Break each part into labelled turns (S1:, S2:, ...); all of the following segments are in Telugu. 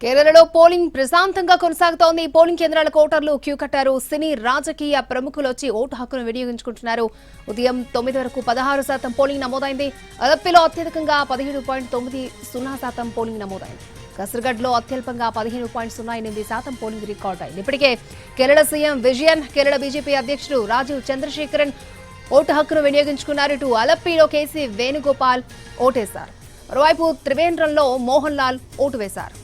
S1: కేరళలో పోలింగ్ ప్రశాంతంగా కొనసాగుతోంది. పోలింగ్ కేంద్రాలకు ఓటర్లు క్యూ కట్టారు. సినీ రాజకీయ ప్రముఖులు వచ్చి ఓటు హక్కును వినియోగించుకుంటున్నారు. ఉదయం 9 వరకు 16% పోలింగ్ నమోదైంది. అలప్పిలో అత్యధికంగా 17.90% పోలింగ్ నమోదైంది. కసర్గఢ్లో అత్యల్పంగా 15.08% పోలింగ్ రికార్డ్ అయింది. ఇప్పటికే కేరళ సీఎం విజయన్, కేరళ బీజేపీ అధ్యక్షుడు రాజీవ్ చంద్రశేఖరన్ ఓటు హక్కును వినియోగించుకున్నారు. ఇటు అలప్పిలో కేసీ వేణుగోపాల్ ఓటేశారు. మరోవైపు త్రివేంద్రంలో మోహన్ లాల్ ఓటు వేశారు.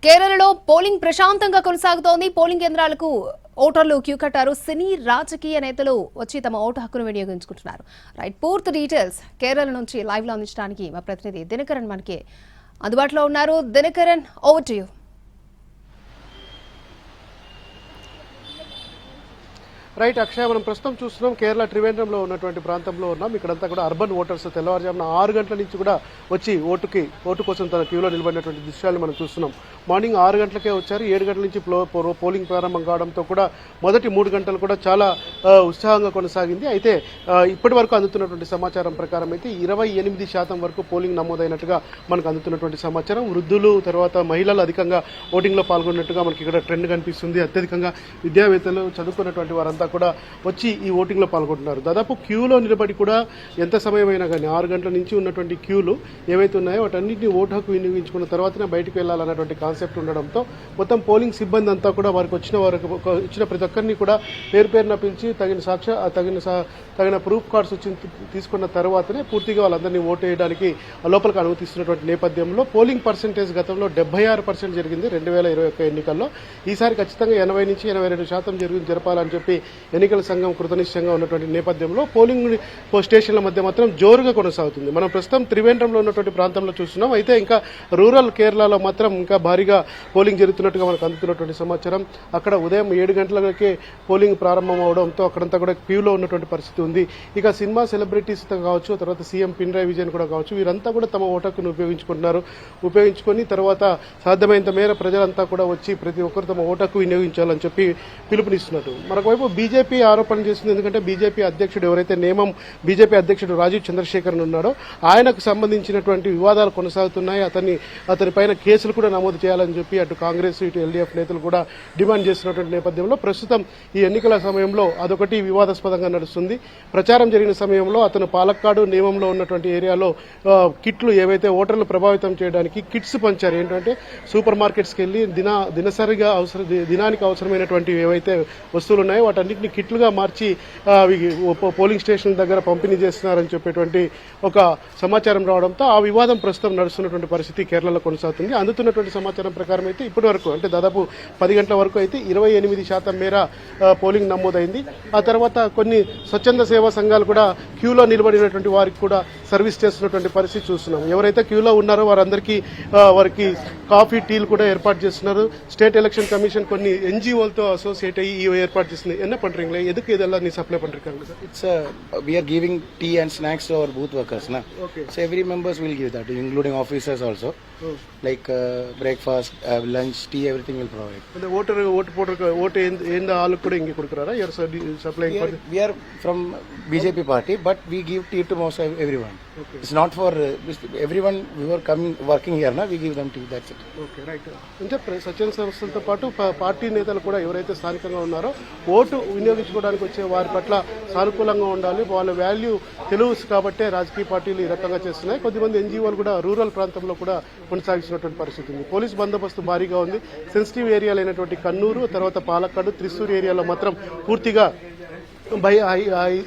S1: కేరళలో పోలింగ్ ప్రశాంతంగా కొనసాగుతోంది. పోలింగ్ కేంద్రాలకు ఓటర్లు క్యూ కట్టారు. సినీ రాజకీయ నేతలు వచ్చి తమ ఓటు హక్కును వినియోగించుకుంటున్నారు. పూర్తి డీటెయిల్స్ కేరళ నుంచి లైవ్ లో అందించడానికి మా ప్రతినిధి దినకరన్ మనకి అందుబాటులో ఉన్నారు. Dinakaran, over to you.
S2: Right Akshaya, మనం ప్రస్తుతం చూస్తున్నాం కేరళ త్రివేంద్రంలో ఉన్నటువంటి ప్రాంతంలో ఉన్నాం. ఇక్కడంతా కూడా అర్బన్ ఓటర్స్ తెల్లవారుజామున 6 గంటల నుంచి కూడా వచ్చి ఓటు కోసం తన క్యూలో నిలబడినటువంటి దృశ్యాలను మనం చూస్తున్నాం. మార్నింగ్ 6 గంటలకే వచ్చారు. 7 గంటల నుంచి పోలింగ్ ప్రారంభం కావడంతో కూడా మొదటి 3 గంటలు కూడా చాలా ఉత్సాహంగా కొనసాగింది. అయితే ఇప్పటి వరకు అందుతున్నటువంటి సమాచారం ప్రకారం అయితే 28% వరకు పోలింగ్ నమోదైనట్టుగా మనకు అందుతున్నటువంటి సమాచారం. వృద్ధులు తర్వాత మహిళలు అధికంగా ఓటింగ్లో పాల్గొన్నట్టుగా మనకి ఇక్కడ ట్రెండ్ కనిపిస్తుంది. అత్యధికంగా విద్యావేత్తలు, చదువుకున్నటువంటి వారంతా కూడా వచ్చి ఈ ఓటింగ్ లో పాల్గొంటున్నారు. దాదాపు క్యూలో నిలబడి కూడా ఎంత సమయమైనా కానీ 6 గంటల నుంచి ఉన్నటువంటి క్యూలు ఏవైతే ఉన్నాయో వాటన్నింటినీ ఓటు హక్కు వినియోగించుకున్న తర్వాతనే బయటకు వెళ్లాలన్నటువంటి కాన్సెప్ట్ ఉండడంతో మొత్తం పోలింగ్ సిబ్బంది అంతా కూడా వారికి ఇచ్చిన ప్రతి ఒక్కరిని కూడా పేరున పిలిచి తగిన ప్రూఫ్ కార్డ్స్ వచ్చి తీసుకున్న తర్వాతనే పూర్తిగా వాళ్ళందరినీ ఓటు వేయడానికి లోపలికి అనుమతిస్తున్నటువంటి నేపథ్యంలో పోలింగ్ పర్సెంటేజ్ గతంలో 76% జరిగింది 2021 ఎన్నికల్లో. ఈసారి ఖచ్చితంగా 80 నుంచి 82% జరపాలని చెప్పి ఎన్నికల సంఘం కృతనిశ్చయంగా ఉన్నటువంటి నేపథ్యంలో పోలింగ్ స్టేషన్ల మధ్య మాత్రం జోరుగా కొనసాగుతుంది. మనం ప్రస్తుతం త్రివేంద్రంలో ఉన్నటువంటి ప్రాంతంలో చూస్తున్నాం. అయితే ఇంకా రూరల్ కేరళలో మాత్రం ఇంకా భారీగా పోలింగ్ జరుగుతున్నట్టుగా మనకు అందుతున్నటువంటి సమాచారం. అక్కడ ఉదయం 7 గంటలకే పోలింగ్ ప్రారంభం అవడంతో అక్కడంతా కూడా క్యూలో ఉన్నటువంటి పరిస్థితి ఉంది. ఇక సినిమా సెలబ్రిటీస్ కావచ్చు, తర్వాత సీఎం పినరాయి విజయన్ కూడా కావచ్చు, వీరంతా కూడా తమ ఓటును ఉపయోగించుకొని తర్వాత సాధ్యమైనంత మేర ప్రజలంతా కూడా వచ్చి ప్రతి ఒక్కరు తమ ఓటుకు వినియోగించాలని చెప్పి పిలుపునిస్తున్నారు. మరొకవైపు బీజేపీ ఆరోపణ చేస్తుంది. ఎందుకంటే బీజేపీ అధ్యక్షుడు ఎవరైతే బీజేపీ అధ్యక్షుడు రాజీవ్ చంద్రశేఖరన్ ఉన్నాడో ఆయనకు సంబంధించినటువంటి వివాదాలు కొనసాగుతున్నాయి. అతని పైన కేసులు కూడా నమోదు చేయాలని చెప్పి అటు కాంగ్రెస్ ఇటు ఎల్డీఎఫ్ నేతలు కూడా డిమాండ్ చేస్తున్నటువంటి నేపథ్యంలో ప్రస్తుతం ఈ ఎన్నికల సమయంలో అదొకటి వివాదాస్పదంగా నడుస్తుంది. ప్రచారం జరిగిన సమయంలో అతను పాలక్కాడు నియమంలో ఉన్నటువంటి ఏరియాలో కిట్లు ఏవైతే ఓటర్లు ప్రభావితం చేయడానికి కిట్స్ పంచారు. ఏంటంటే సూపర్ మార్కెట్స్కి వెళ్లి దినసరిగా దినానికి అవసరమైనటువంటి ఏవైతే వస్తువులు ఉన్నాయో వాటన్నింటినీ కిట్లుగా మార్చి పోలింగ్ స్టేషన్ దగ్గర పంపిణీ చేస్తున్నారని చెప్పేటువంటి ఒక సమాచారం రావడంతో ఆ వివాదం ప్రస్తుతం నడుస్తున్నటువంటి పరిస్థితి కేరళలో కొనసాగుతుంది. అందుతున్నటువంటి సమాచారం ప్రకారం అయితే ఇప్పటి వరకు అంటే దాదాపు 10 గంటల వరకు అయితే 28% మేర పోలింగ్ నమోదైంది. ఆ తర్వాత కొన్ని స్వచ్ఛంద సేవా సంఘాలు కూడా క్యూలో నిలబడినటువంటి వారికి కూడా సర్వీస్ చేస్తున్నటువంటి పరిస్థితి చూస్తున్నాం. ఎవరైతే క్యూలో ఉన్నారో వారికి కాఫీ, టీలు కూడా ఏర్పాటు చేస్తున్నారు. స్టేట్ ఎలక్షన్ కమిషన్ కొన్ని ఎన్జిఓలతో అసోసియేట్ అయ్యి ఏర్పాటు చేస్తుంది. என்ன பண்றீங்களே, எதுக்கு இதெல்லாம் நீ சப்ளை பண்றீங்க sir?
S3: It's we are giving tea and snacks to our booth workers na.
S2: Okay.
S3: So every members will give that, including officers also. Like breakfast, lunch, tea, everything will provide.
S2: அந்த ஓட்டு எந்த ஆளுக்கு கூட இங்க கொடுக்கறாரா? You are supplying for
S3: we are from BJP party, but we give tea to most everyone. Okay. It's not for everyone who are working here na, we give them tea, that's it.
S2: Okay, right. అంటే స్వచ్ఛంద సంస్థలతో పాటు పార్టీ నేతలు కూడా ఎవరైతే స్థానికంగా ఉన్నారో ఓటు వినియోగించుకోవడానికి వచ్చే వారి పట్ల సానుకూలంగా ఉండాలి. వాళ్ళ వాల్యూ తెలుసు కాబట్టే రాజకీయ పార్టీలు ఈ రకంగా చేస్తున్నాయి. కొద్దిమంది ఎన్జీఓలు కూడా రూరల్ ప్రాంతంలో కూడా కొనసాగిస్తున్నటువంటి పరిస్థితి ఉంది. పోలీస్ బందోబస్తు భారీగా ఉంది. సెన్సిటివ్ ఏరియాలు అయినటువంటి కన్నూరు, తర్వాత పాలక్కాడు, త్రిశూర్ ఏరియాలో మాత్రం పూర్తిగా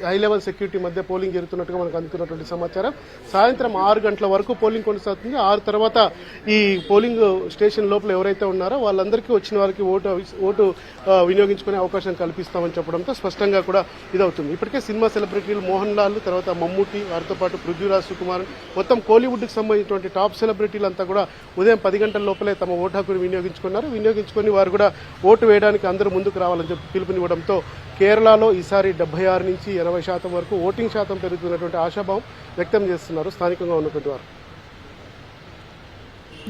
S2: హై లెవెల్ సెక్యూరిటీ మధ్య పోలింగ్ జరుగుతున్నట్టుగా మనకు అందుతున్నటువంటి సమాచారం. సాయంత్రం 6 గంటల వరకు పోలింగ్ కొనసాగుతుంది. 6 తర్వాత ఈ పోలింగ్ స్టేషన్ లోపల ఎవరైతే ఉన్నారో వాళ్ళందరికీ వచ్చిన వారికి ఓటు వినియోగించుకునే అవకాశం కల్పిస్తామని చెప్పడంతో స్పష్టంగా కూడా ఇదవుతుంది. ఇప్పటికే సినిమా సెలబ్రిటీలు మోహన్ లాల్, తర్వాత మమ్మూటి, వారితో పాటు పృథ్వీరాజ్ సుకుమార్, మొత్తం కోలీవుడ్కి సంబంధించినటువంటి టాప్ సెలబ్రిటీలంతా కూడా ఉదయం 10 గంటల లోపలే తమ ఓటు హక్కును వినియోగించుకొని వారు కూడా ఓటు వేయడానికి అందరూ ముందుకు రావాలని చెప్పి పిలుపునివ్వడంతో కేరళలో ఈసారి 76 నుంచి 80% వరకు ఓటింగ్ శాతం పెరుగుతున్నటువంటి ఆశాభావం వ్యక్తం చేస్తున్నారు స్థానికంగా ఉన్నటువంటి వారు.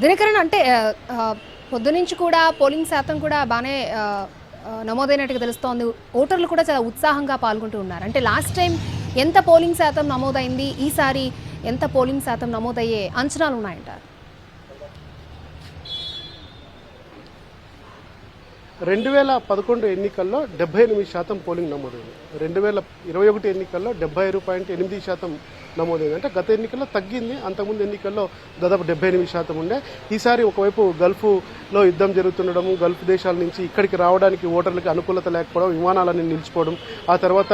S1: దినకరన్ అంటే పొద్దునుంచి కూడా పోలింగ్ శాతం కూడా బాగానే నమోదైనట్టుగా తెలుస్తోంది. ఓటర్లు కూడా చాలా ఉత్సాహంగా పాల్గొంటూ ఉన్నారు. అంటే లాస్ట్ టైం ఎంత పోలింగ్ శాతం నమోదైంది, ఈసారి ఎంత పోలింగ్ శాతం నమోదయ్యే అంచనాలు ఉన్నాయంటారు?
S2: 2011 ఎన్నికల్లో 78% పోలింగ్ నమోదైంది. 2021 ఎన్నికల్లో 70.8% నమోదైంది. అంటే గత ఎన్నికల్లో తగ్గింది. అంతకుముందు ఎన్నికల్లో దాదాపు 78% ఉండే. ఈసారి ఒకవైపు గల్ఫ్లో యుద్ధం జరుగుతుండడం, గల్ఫ్ దేశాల నుంచి ఇక్కడికి రావడానికి ఓటర్లకి అనుకూలత లేకపోవడం, విమానాలన్నీ నిలిచిపోవడం, ఆ తర్వాత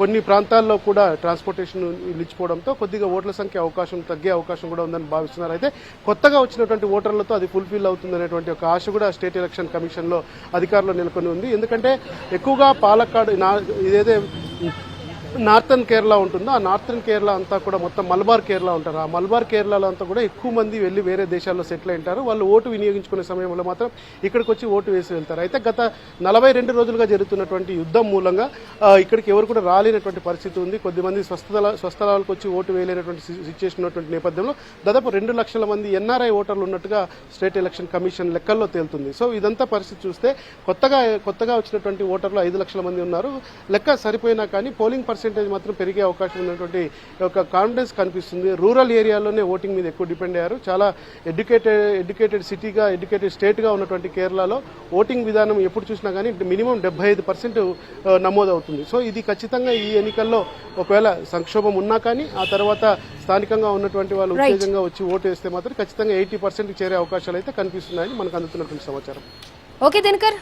S2: కొన్ని ప్రాంతాల్లో కూడా ట్రాన్స్పోర్టేషన్ నిలిచిపోవడంతో కొద్దిగా ఓట్ల సంఖ్య తగ్గే అవకాశం కూడా ఉందని భావిస్తున్నారు. అయితే కొత్తగా వచ్చినటువంటి ఓటర్లతో అది ఫుల్ఫిల్ అవుతుందనేటువంటి ఒక ఆశ కూడా స్టేట్ ఎలక్షన్ కమిషన్లో అధికారులు నెలకొని ఉంది. ఎందుకంటే ఎక్కువగా పాలక్కాడు ఇదేదే నార్థన్ కేరళ ఉంటుందో ఆ నార్థన్ కేరళ అంతా కూడా మొత్తం మలబార్ కేరళ ఉంటారు. ఆ మలబార్ కేరళలో అంతా కూడా ఎక్కువ మంది వెళ్ళి వేరే దేశాల్లో సెటిల్ అయింటారు. వాళ్ళు ఓటు వినియోగించుకునే సమయంలో మాత్రం ఇక్కడికి వచ్చి ఓటు వేసి వెళ్తారు. అయితే గత 42 రోజులుగా జరుగుతున్నటువంటి యుద్ధం మూలంగా ఇక్కడికి ఎవరు కూడా రాలేనటువంటి పరిస్థితి ఉంది. కొద్దిమంది స్వస్థలాలకు వచ్చి ఓటు వేయలేనటువంటి సిచ్యువేషన్ ఉన్నటువంటి నేపథ్యంలో దాదాపు 2 లక్షల మంది ఎన్ఆర్ఐ ఓటర్లు ఉన్నట్టుగా స్టేట్ ఎలక్షన్ కమిషన్ లెక్కల్లో తేలుతుంది. సో ఇదంతా పరిస్థితి చూస్తే కొత్తగా వచ్చినటువంటి ఓటర్లు 5 లక్షల మంది ఉన్నారు. లెక్క సరిపోయినా కానీ పోలింగ్ పర్సెంటేజ్ మాత్రం పెరిగే అవకాశం ఉన్నటువంటి ఒక కాన్ఫిడెన్స్ కనిపిస్తుంది. రూరల్ ఏరియాలోనే ఓటింగ్ మీద ఎక్కువ డిపెండ్ అయ్యారు. చాలా ఎడ్యుకేటెడ్ సిటీగా, ఎడ్యుకేటెడ్ స్టేట్గా ఉన్నటువంటి కేరళలో ఓటింగ్ విధానం ఎప్పుడు చూసినా కానీ మినిమం 75% నమోదవుతుంది. సో ఇది ఖచ్చితంగా ఈ ఎన్నికల్లో ఒకవేళ సంక్షోభం ఉన్నా కానీ ఆ తర్వాత స్థానికంగా ఉన్నటువంటి వాళ్ళు ఉత్తేజంగా వచ్చి ఓటు వేస్తే మాత్రం ఖచ్చితంగా 80% చేరే అవకాశాలు అయితే కనిపిస్తున్నాయని మనకు అందుతున్నటువంటి సమాచారం.
S1: ఓకే దినకర్.